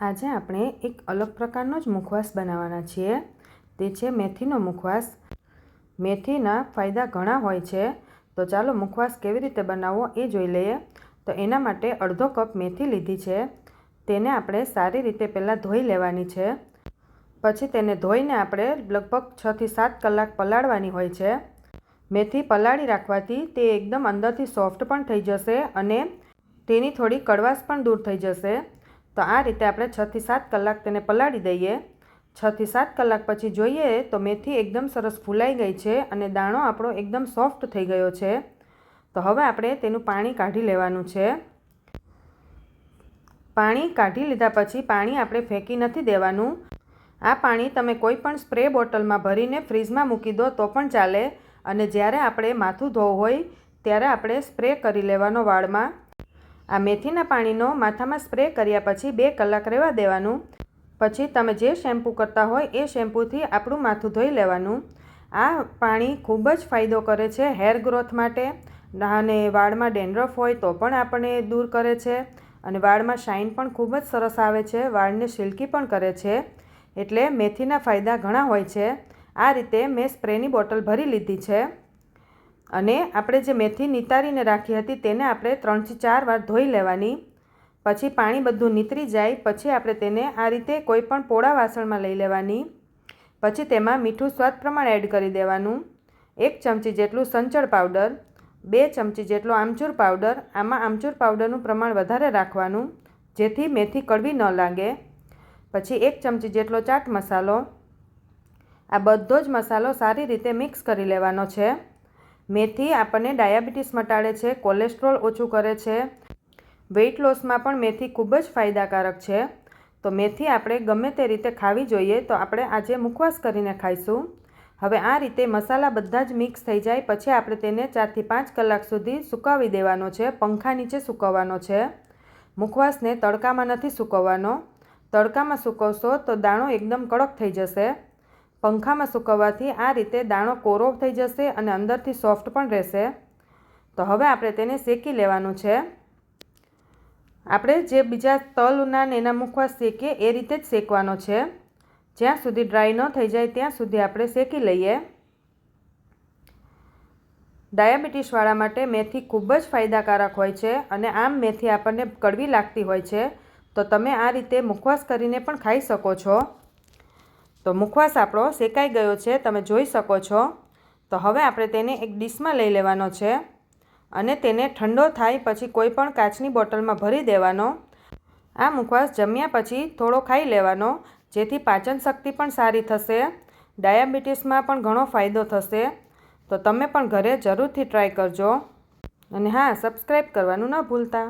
આજે આપણે એક અલગ પ્રકારનો જ મુખવાસ બનાવવાના છીએ। તે છે મેથીનો મુખવાસ। મેથીના ફાયદા ઘણા હોય છે, તો ચાલો મુખવાસ કેવી રીતે બનાવવો એ જોઈ લઈએ। તો એના માટે અડધો કપ મેથી લીધી છે। તેને આપણે સારી રીતે પહેલાં ધોઈ લેવાની છે। પછી તેને ધોઈને આપણે લગભગ 6 થી 7 કલાક પલાળવાની હોય છે। મેથી પલાળી રાખવાથી તે એકદમ અંદરથી સોફ્ટ પણ થઈ જશે અને તેની થોડી કડવાશ પણ દૂર થઈ જશે। તો આ રીતે આપણે 6 થી 7 કલાક તેને પલાળી દઈએ। 6 થી 7 કલાક પછી જોઈએ તો મેથી એકદમ સરસ ફૂલાઈ ગઈ છે અને દાણો આપણો એકદમ સોફ્ટ થઈ ગયો છે। તો હવે આપણે તેનું પાણી કાઢી લેવાનું છે। પાણી કાઢી લીધા પછી પાણી આપણે ફેંકી નથી દેવાનું। આ પાણી તમે કોઈ પણ સ્પ્રે બોટલમાં ભરીને ફ્રીજમાં મૂકી દો તો પણ ચાલે। અને જ્યારે આપણે માથું ધોવું હોય ત્યારે આપણે સ્પ્રે કરી લેવાનો વાળમાં। આ મેથીના પાણીનો માથામાં સ્પ્રે કર્યા પછી 2 કલાક રહેવા દેવાનું। પછી તમે જે શેમ્પૂ કરતા હોય એ શેમ્પૂથી આપણું માથું ધોઈ લેવાનું। આ પાણી ખૂબ જ ફાયદો કરે છે હેર ગ્રોથ માટે, અને વાળમાં ડેન્ડ્રફ હોય તો પણ આપણને દૂર કરે છે, અને વાળમાં શાઇન પણ ખૂબ જ સરસ આવે છે, વાળને સિલ્કી પણ કરે છે। એટલે મેથીના ફાયદા ઘણા હોય છે। આ રીતે મેં સ્પ્રેની બોટલ ભરી લીધી છે, અને આપણે જે મેથી નિતારીને રાખી હતી તેને આપણે 3 થી 4 વાર ધોઈ લેવાની। પછી પાણી બધું નીતરી જાય પછી આપણે તેને આ રીતે કોઈ પણ પોળા વાસણમાં લઈ લેવાની। પછી તેમાં મીઠું સ્વાદ પ્રમાણે એડ કરી દેવાનું। 1 ચમચી જેટલું સંચળ પાવડર, 2 ચમચી જેટલો આમચૂર પાવડર। આમાં આમચૂર પાવડરનું પ્રમાણ વધારે રાખવાનું જેથી મેથી કડવી ન લાગે। પછી 1 ચમચી જેટલો ચાટ મસાલો। આ બધો જ મસાલો સારી રીતે મિક્સ કરી લેવાનો છે। મેથી આપણને ડાયાબિટીસ મટાડે છે, કોલેસ્ટ્રોલ ઓછું કરે છે, વેઇટ લોસમાં પણ મેથી ખૂબ જ ફાયદાકારક છે। તો મેથી આપણે ગમે તે રીતે ખાવી જોઈએ। તો આપણે આજે મુખવાસ કરીને ખાઈશું। હવે આ રીતે મસાલા બધા જ મિક્સ થઈ જાય પછી આપણે તેને 4 થી 5 કલાક સુધી સુકાવી દેવાનો છે, પંખા નીચે સૂકવવાનો છે। મુખવાસને તડકામાં નથી સૂકવવાનો। તડકામાં સૂકવશો તો દાણો એકદમ કડક થઈ જશે। પંખામાં સૂકવવાથી આ રીતે દાણો કોરો થઈ જશે અને અંદરથી સોફ્ટ પણ રહેશે। તો હવે આપણે તેને શેકી લેવાનું છે। આપણે જે બીજા તલના ને એના મુખવાસ શેકીએ એ રીતે જ શેકવાનો છે। જ્યાં સુધી ડ્રાય ન થઈ જાય ત્યાં સુધી આપણે શેકી લઈએ। ડાયાબિટીસવાળા માટે મેથી ખૂબ જ ફાયદાકારક હોય છે, અને આમ મેથી આપણને કડવી લાગતી હોય છે, તો તમે આ રીતે મુખવાસ કરીને પણ ખાઈ શકો છો। તો મુખવાસ આપણો શેકાઈ ગયો છે, તમે જોઈ શકો છો। તો હવે આપણે તેને એક ડીશમાં લઈ લેવાનો છે, અને તેને ઠંડો થાય પછી કોઈ પણ કાચની બોટલમાં ભરી દેવાનો। આ મુખવાસ જમ્યા પછી થોડો ખાઈ લેવાનો જેથી પાચન શક્તિ પણ સારી થશે, ડાયાબિટીસમાં પણ ઘણો ફાયદો થશે। તો તમે પણ ઘરે જરૂરથી ટ્રાય કરજો, અને હા, સબસ્ક્રાઈબ કરવાનું ન ભૂલતા।